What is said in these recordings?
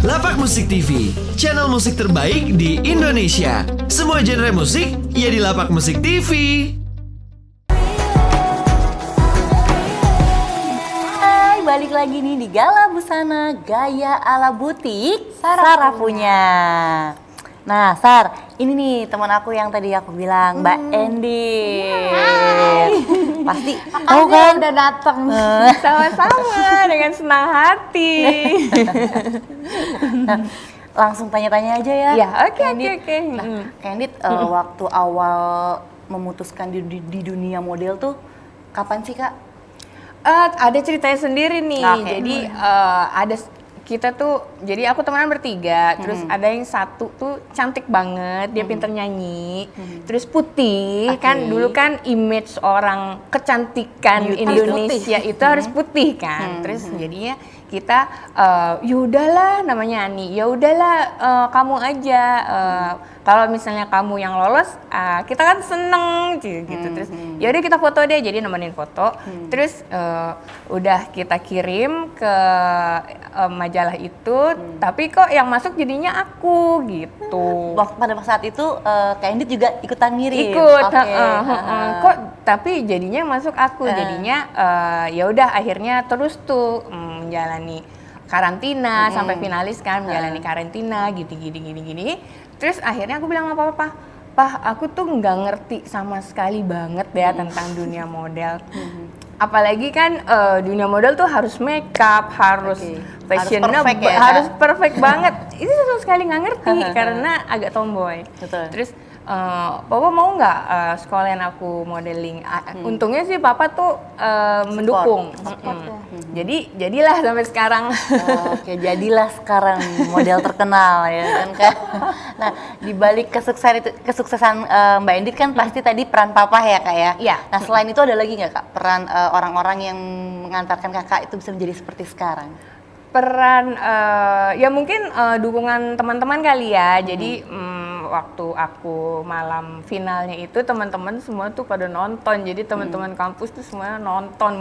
Lapak Musik TV, channel musik terbaik di Indonesia. Semua genre musik, ya di Lapak Musik TV. Hai, balik lagi nih di Gala Busana Gaya ala Butik Sarah punya. Nah, Sar, ini nih teman aku yang tadi aku bilang, Mbak Endi. Hai. Pasti tahu Makasih kan? udah datang. Sama-sama dengan senang hati. Langsung tanya-tanya aja ya. Ya, oke. Nah, Candid, waktu awal memutuskan di dunia model tuh kapan sih, Kak? Ada ceritanya sendiri nih. Oke. Jadi kita tuh, jadi aku temenan bertiga, terus ada yang satu tuh cantik banget, dia pinter nyanyi, terus putih, Oke. kan dulu kan image orang kecantikan Beauty. Indonesia itu harus putih kan, terus jadinya kita yaudahlah namanya Ani, yaudahlah kamu aja, kalau misalnya kamu yang lolos, kita kan seneng gitu, terus yaudah kita foto deh, jadi nemenin foto, terus udah kita kirim ke majalah itu, tapi kok yang masuk jadinya aku gitu. Waktu pada saat itu Candid juga ikutan ngirim. Ikut, Oke. kok tapi jadinya masuk aku, jadinya ya udah akhirnya terus tuh menjalani karantina sampai finalis kan, menjalani karantina gini. Terus akhirnya aku bilang sama papa, aku tuh nggak ngerti sama sekali banget ya tentang dunia model. Apalagi kan dunia model tuh harus makeup, harus fashionnya Harus perfect ya, harus Kak? perfect banget. Itu sama sekali nggak ngerti karena agak tomboy. Betul. Terus papa mau nggak sekolahin aku modeling? Untungnya sih papa tuh mendukung. Jadilah sampai sekarang. Oke, jadilah sekarang model terkenal ya kan, Kak. Nah, di balik kesuksesan Mbak Endit kan pasti tadi peran papa ya, Kak ya. Iya. Nah, selain itu ada lagi nggak, Kak, peran orang-orang yang mengantarkan Kakak itu bisa menjadi seperti sekarang? Peran ya mungkin dukungan teman-teman kali ya. Jadi waktu aku malam finalnya itu teman-teman semua tuh pada nonton. Jadi teman-teman kampus tuh semuanya nonton,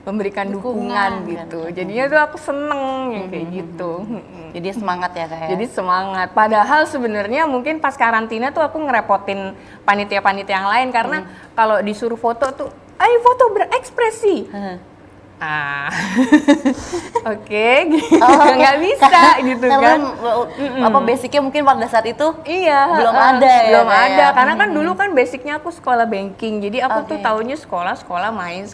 memberikan dukungan gitu. Jadinya tuh aku seneng yang kayak gitu. Jadi semangat ya, Kak ya. Jadi semangat. Padahal sebenarnya mungkin pas karantina tuh aku ngerepotin panitia-panitia yang lain karena kalau disuruh foto tuh, ayo foto berekspresi. Oke, nggak bisa gitu kan. Apa basicnya mungkin pada saat itu Iya, belum ada ya, belum Kak, ada. ya? Karena kan dulu kan basicnya aku sekolah banking, jadi aku tuh Oke. taunya sekolah main,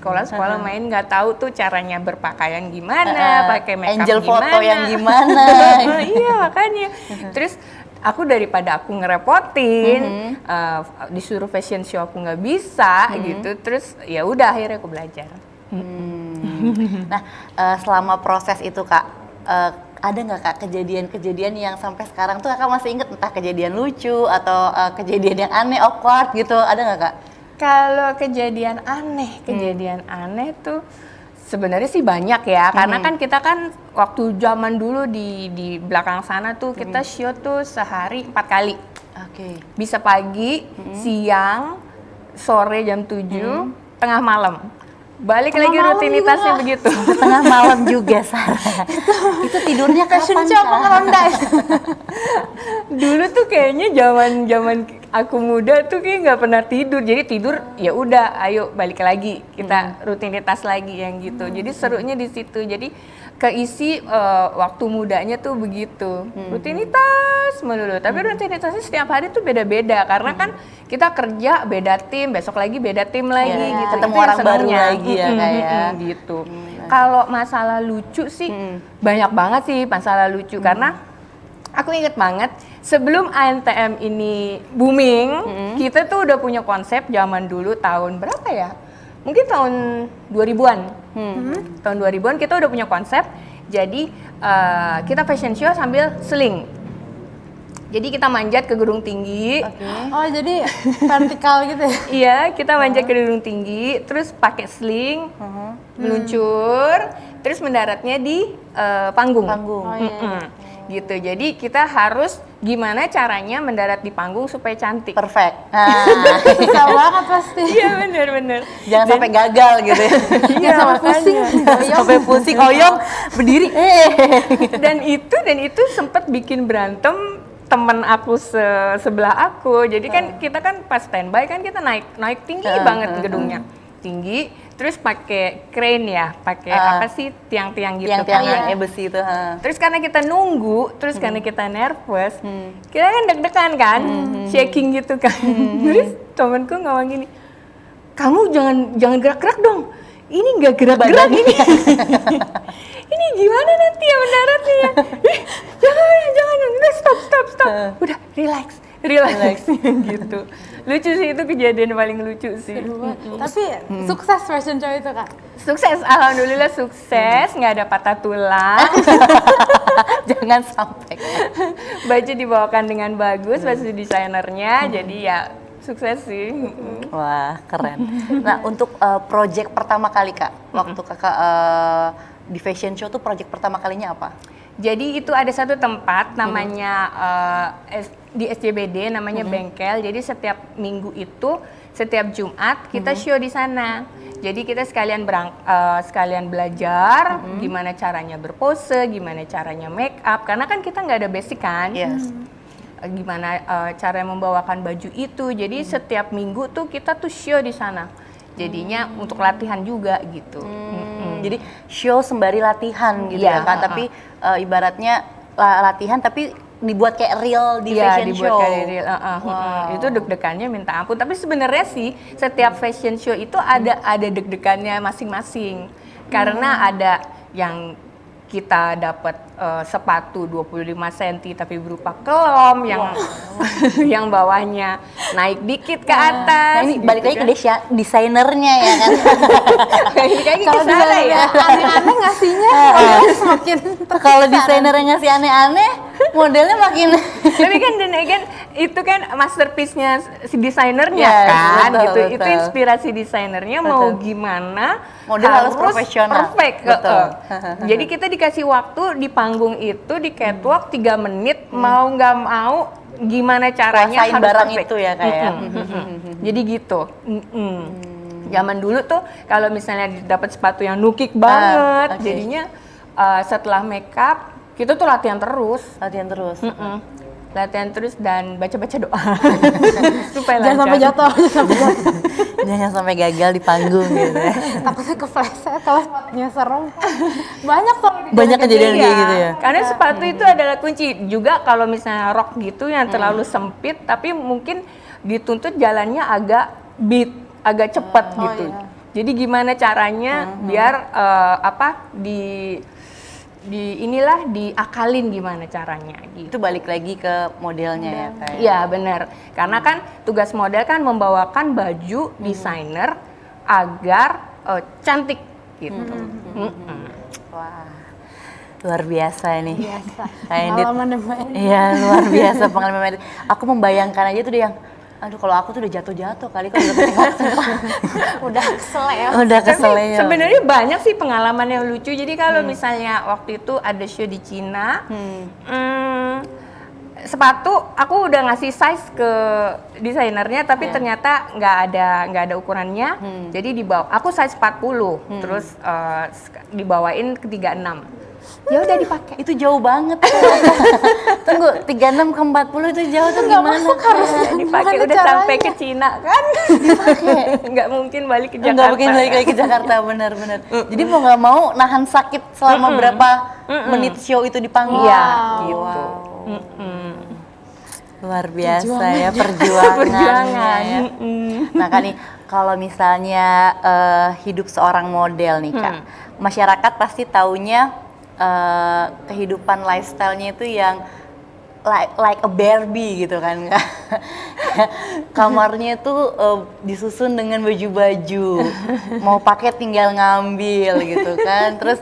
nggak tahu tuh caranya berpakaian gimana, pakai makeup angel gimana. foto yang gimana. Iya makanya. Terus aku daripada aku ngerepotin, disuruh fashion show aku nggak bisa gitu. Terus ya udah akhirnya aku belajar. Nah, selama proses itu, Kak, ada nggak, Kak, kejadian-kejadian yang sampai sekarang tuh Kakak masih inget, entah kejadian lucu atau kejadian yang aneh, awkward gitu, ada nggak, Kak? Kalau kejadian aneh tuh sebenarnya sih banyak ya, karena kan kita kan waktu zaman dulu di belakang sana tuh kita shoot tuh sehari 4 kali. Oke. Bisa pagi, siang, sore jam 7, tengah malam. Balik lagi rutinitasnya begitu. Tengah malam juga, Sarah. Itu tidurnya kapan, Fashion apa Kak? ngeronda? Dulu tuh kayaknya zaman aku muda tuh kayak nggak pernah tidur. Jadi tidur ya udah, ayo balik lagi kita rutinitas lagi yang gitu. Jadi serunya di situ. Jadi keisi waktu mudanya tuh begitu. Rutinitas melulu. Tapi rutinitasnya setiap hari tuh beda-beda karena kan kita kerja beda tim, besok lagi beda tim lagi Ya, gitu. ketemu Itu yang orang baru senengnya. lagi ya, Kak ya. Gitu. Kalau masalah lucu sih banyak banget sih masalah lucu karena aku inget banget sebelum ANTM ini booming, kita tuh udah punya konsep zaman dulu tahun berapa ya? Mungkin tahun 2000-an. Tahun 2000-an kita udah punya konsep. Jadi kita fashion show sambil seling. Jadi kita manjat ke gedung tinggi. Oh, jadi vertikal gitu ya? Iya, kita manjat ke gedung tinggi, terus pakai sling, meluncur, terus mendaratnya di panggung. Panggung. Oh, iya. gitu. Jadi kita harus gimana caranya mendarat di panggung supaya cantik. Perfect. Susah banget pasti. Iya benar-benar. Jangan sampai gagal gitu ya. Iya, Sampai pusing. Sampai pusing, oyong, berdiri. dan itu sempat bikin berantem temen aku sebelah aku. Jadi kan kita kan pas standby kan kita naik tinggi banget gedungnya. Tinggi, terus pakai crane ya, pakai apa sih tiang-tiang gitu Tiang-tiang kan. besi itu. Terus karena kita nunggu, terus karena kita nervous, kita kan deg-degan kan, shaking gitu kan. Terus temanku ngomong gini, kamu jangan gerak-gerak dong. Ini nggak gerak-gerak ini. Ini gimana nanti ya mendaratnya ya? Jangan, udah stop. Udah relax gitu. Lucu sih, itu kejadian paling lucu sih. Tapi sukses fashion show itu Kak. Sukses, alhamdulillah sukses, nggak ada patah tulang. Jangan sampai. Baju dibawakan dengan bagus, pasti desainernya, jadi ya sukses sih. Wah, keren. Nah, untuk project pertama kali Kak, waktu Kakak di fashion show tuh project pertama kalinya apa? Jadi itu ada satu tempat namanya di SCBD namanya Bengkel. Jadi setiap minggu itu setiap Jumat kita show di sana. Jadi kita sekalian belajar gimana caranya berpose, gimana caranya make up. Karena kan kita nggak ada basic kan. Yes. Gimana cara membawakan baju itu. Jadi setiap minggu tuh kita tuh show di sana. Jadinya untuk latihan juga gitu. Jadi show sembari latihan gitu Iya, ya kan, tapi ibaratnya latihan tapi dibuat kayak real di fashion dibuat show. kayak real. Itu deg-degannya minta ampun. Tapi sebenarnya sih setiap fashion show itu ada deg-degannya masing-masing. Karena ada yang kita dapat sepatu 25 cm tapi berupa kelom yang yang bawahnya naik dikit ke atas. Nah, ini gitu balik lagi kan. ke desainernya ya kan. Kayaknya Kalau ke sana ya. aneh-aneh ngasihnya semakin Kalau desainer yang ngasih aneh-aneh, modelnya makin Tapi kan dan again itu kan masterpiece-nya si desainernya Yes, kan betul, gitu. betul. Itu inspirasi desainernya mau gimana Model harus profesional. Perfect. Betul. Jadi kita dikasih waktu di panggung itu di catwalk 3 menit mau nggak mau gimana caranya kuasain harus barang perfect. itu ya kayak. Jadi gitu. Zaman dulu tuh kalau misalnya dapat sepatu yang nukik banget, oke. jadinya setelah makeup kita tuh latihan terus. Latihan terus. Latihan terus dan baca-baca doa supaya jangan sampai lancar. jatuh. Jangan sampai gagal di panggung gitu ya. Takutnya kepleset kalau sepatunya serem. Banyak tuh. Banyak kejadian Iya, kayak gitu ya. karena sepatu itu adalah kunci. Juga kalau misalnya rok gitu yang terlalu sempit, tapi mungkin dituntut jalannya agak cepat gitu. iya. Jadi gimana caranya biar diakalin gimana caranya gitu. Itu balik lagi ke modelnya ya kayak. Iya benar, karena kan tugas model kan membawakan baju desainer agar cantik gitu. Wah. Luar biasa nih. Biasa. Kayak Dit. Pengalaman namanya. Iya, luar biasa pengalaman Dit. Aku membayangkan aja tuh dia yang aduh kalau aku tuh udah jatuh-jatuh kali kalau udah ketengok. Udah kesel ya. Udah kesel Tapi ya. sebenarnya banyak sih pengalaman yang lucu. Jadi kalau misalnya waktu itu ada show di Cina, sepatu aku udah ngasih size ke desainernya, tapi ternyata nggak ada ukurannya. Jadi aku size 40, terus dibawain ke 36. Ya udah dipakai. Itu jauh banget. Tunggu, 36 ke 40 itu jauh tuh Nggak gimana? masuk harus Dipakai gimana udah sampai caranya? ke Cina kan? Nggak mungkin balik ke Jakarta. Enggak mungkin balik lagi ke Jakarta, benar-benar. Jadi mau nggak mau nahan sakit selama berapa menit show itu di panggung. Iya, Wow. gitu. Luar biasa ya perjuangannya. Perjuangan. Ya. Nah kan nih, kalau misalnya hidup seorang model nih Kak, masyarakat pasti taunya kehidupan lifestyle-nya itu yang like a Barbie gitu kan. Kamarnya itu disusun dengan baju-baju, mau pakai tinggal ngambil gitu kan. Terus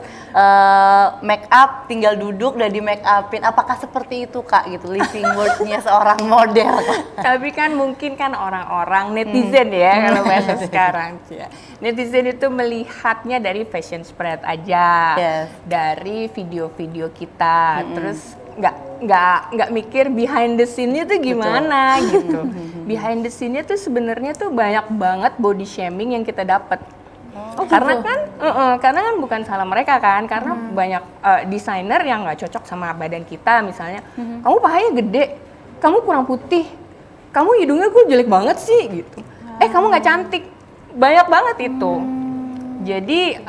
make up tinggal duduk dan di make upin. Apakah seperti itu Kak gitu living world-nya seorang model? Tapi kan mungkin kan orang-orang netizen ya kalau bahasa sekarang ya. Netizen itu melihatnya dari fashion spread aja, Yes. dari video-video kita, terus nggak mikir behind the scene-nya tuh gimana gitu. Behind the scene-nya tuh sebenarnya tuh banyak banget body shaming yang kita dapat. Karena kan bukan salah mereka kan, karena banyak desainer yang nggak cocok sama badan kita, misalnya kamu pahanya gede, kamu kurang putih, kamu hidungnya kok jelek banget sih gitu. Kamu nggak cantik, banyak banget itu. Jadi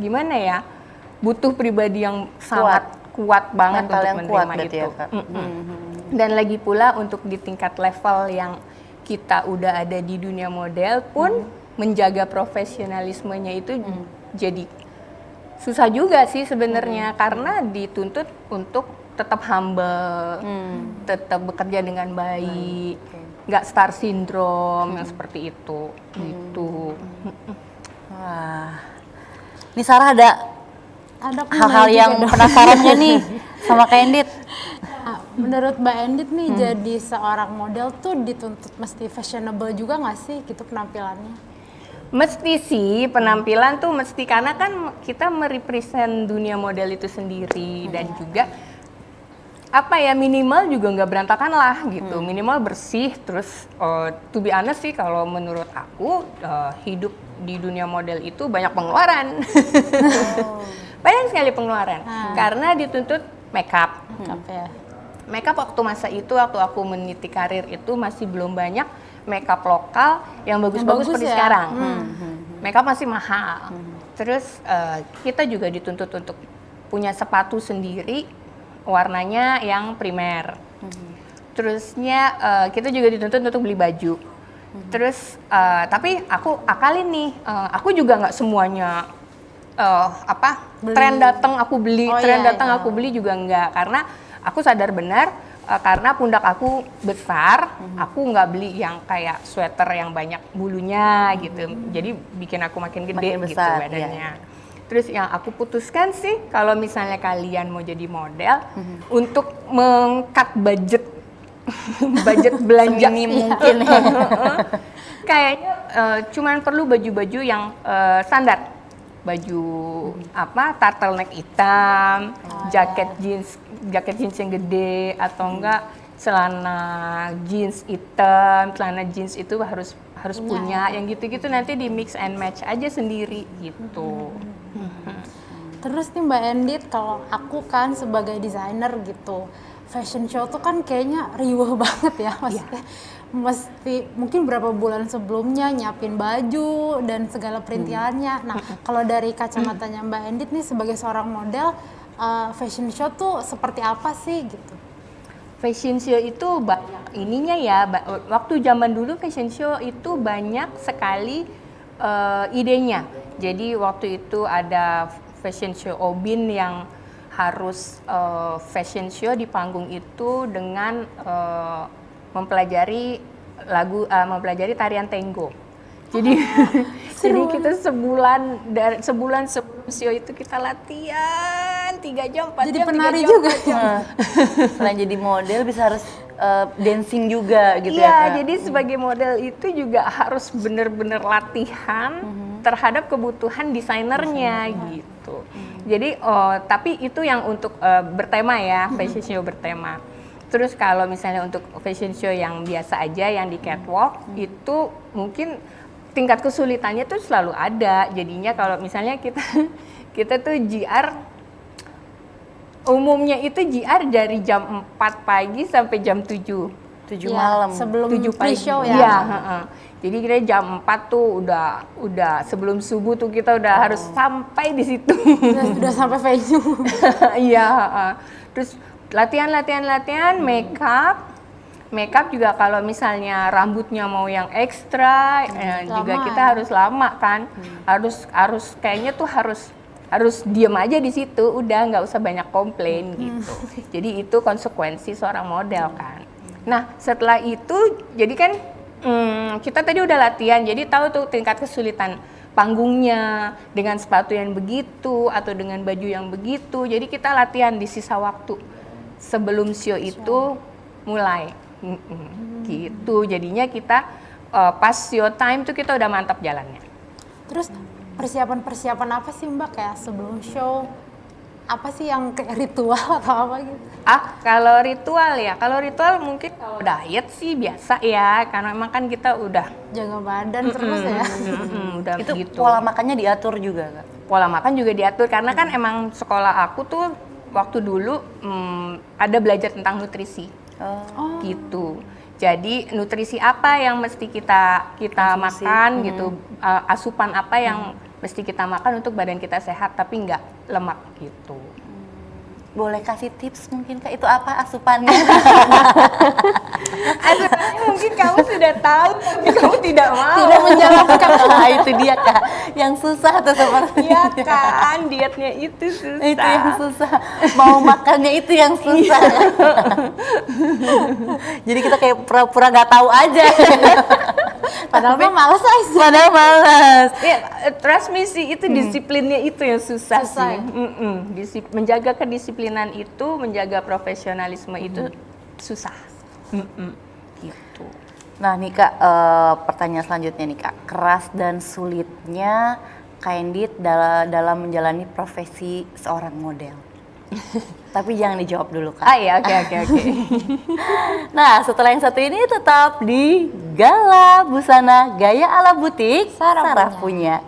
gimana ya, butuh pribadi yang sangat kuat banget mental untuk yang menerima kuat berarti itu. ya, Kak. Dan lagi pula untuk di tingkat level yang kita udah ada di dunia model pun menjaga profesionalismenya itu jadi susah juga sih sebenarnya, karena dituntut untuk tetap humble, tetap bekerja dengan baik, nggak star syndrome yang seperti itu. Gitu. Wah, ini Sarah ada Ada hal-hal juga yang dong. penasaran nggak nih sama Kak Endit? Nah, menurut Mbak Endit nih jadi seorang model tuh dituntut mesti fashionable juga nggak sih gitu penampilannya? Mesti sih, penampilan tuh mesti, karena kan kita merepresent dunia model itu sendiri, dan juga apa ya, minimal juga nggak berantakan lah gitu, minimal bersih. Terus to be honest sih, kalau menurut aku hidup di dunia model itu banyak pengeluaran. Banyak sekali pengeluaran karena dituntut makeup. Ya. Makeup waktu masa itu, waktu aku meniti karir itu masih belum banyak makeup lokal yang bagus-bagus bagus seperti ya. sekarang. Makeup masih mahal. Terus kita juga dituntut untuk punya sepatu sendiri, warnanya yang primer. Terusnya kita juga dituntut untuk beli baju. Terus tapi aku akalin nih, aku juga nggak semuanya tren datang aku beli, aku beli juga enggak, karena aku sadar benar karena pundak aku besar, aku nggak beli yang kayak sweater yang banyak bulunya gitu, jadi bikin aku makin gede Makin gitu besar, badannya. Terus yang aku putuskan sih, kalau misalnya kalian mau jadi model, untuk meng-cut budget budget belanja Seminim mungkin ya. kayaknya cuman perlu baju-baju yang standar, baju turtleneck hitam, jaket jeans yang gede, atau enggak celana jeans hitam. Celana jeans itu harus punya yang gitu-gitu, nanti di mix and match aja sendiri gitu. Terus nih Mbak Endit, kalau aku kan sebagai desainer gitu, fashion show tuh kan kayaknya riuh banget ya, maksudnya mesti mungkin berapa bulan sebelumnya nyiapin baju dan segala perintilannya. Nah, kalau dari kacamatanya Mbak Endit nih sebagai seorang model, fashion show tuh seperti apa sih gitu? Fashion show itu banyak ininya ya, waktu zaman dulu fashion show itu banyak sekali idenya. Jadi waktu itu ada fashion show Obin yang harus fashion show di panggung itu dengan mempelajari tarian tango. Jadi jadi kita sebulan sebelum show itu kita latihan 3 jam 4 Jadi jam. penari 3 jam, juga. 4 jam. Selain jadi model bisa harus dancing juga gitu Iya, ya, Kak? jadi sebagai model itu juga harus benar-benar latihan terhadap kebutuhan desainernya gitu. Jadi tapi itu yang untuk bertema ya, fashion show bertema. Terus kalau misalnya untuk fashion show yang biasa aja, yang di catwalk, itu mungkin tingkat kesulitannya tuh selalu ada. Jadinya kalau misalnya kita tuh GR, umumnya itu GR dari jam 4 pagi sampai jam 7 7 malam. Sebelum 7 pagi. pre-show ya. Iya, jadi kita jam 4 tuh udah sebelum subuh tuh kita udah harus sampai di situ. Udah sampai venue. Iya, terus latihan, makeup juga kalau misalnya rambutnya mau yang ekstra, juga kita harus lama kan, harus kayaknya tuh harus diem aja di situ, udah nggak usah banyak komplain gitu. Jadi itu konsekuensi seorang model kan. Nah setelah itu, jadi kan kita tadi udah latihan, jadi tahu tuh tingkat kesulitan panggungnya dengan sepatu yang begitu atau dengan baju yang begitu. Jadi kita latihan di sisa waktu sebelum show itu mulai. Gitu. Jadinya kita pas show time tuh kita udah mantap jalannya. Terus persiapan apa sih Mbak kayak sebelum show? apa sih yang kayak ritual atau apa gitu? Kalau ritual mungkin kalau diet sih biasa ya, karena memang kan kita udah Jaga badan terus ya. udah Itu gitu. pola makannya diatur juga Kak? Pola makan juga diatur karena kan emang sekolah aku tuh waktu dulu ada belajar tentang nutrisi. Gitu. Jadi nutrisi apa yang mesti kita makan gitu, asupan apa yang mesti kita makan untuk badan kita sehat tapi nggak lemak gitu. Boleh kasih tips mungkin Kak, itu apa asupannya? Asupannya mungkin kamu sudah tahu tapi kamu tidak mau. Tidak menjelaskan. Nah, itu dia Kak, yang susah tuh sepertinya. Iya kan, dietnya itu susah. Itu yang susah, mau makannya itu yang susah. Jadi kita kayak pura-pura nggak tahu aja. Padahal mah males aja. Padahal malas. Ya, trust me sih, itu disiplinnya itu yang susah, Susah sih. Menjaga kedisiplinan itu, menjaga profesionalisme itu susah. Gitu. Nah nih Kak, pertanyaan selanjutnya nih Kak, keras dan sulitnya Kak Endit dalam menjalani profesi seorang model. Tapi jangan dijawab dulu Kak. Ya, oke. Nah setelah yang satu ini tetap di Gala Busana Gaya ala Butik Sarah punya.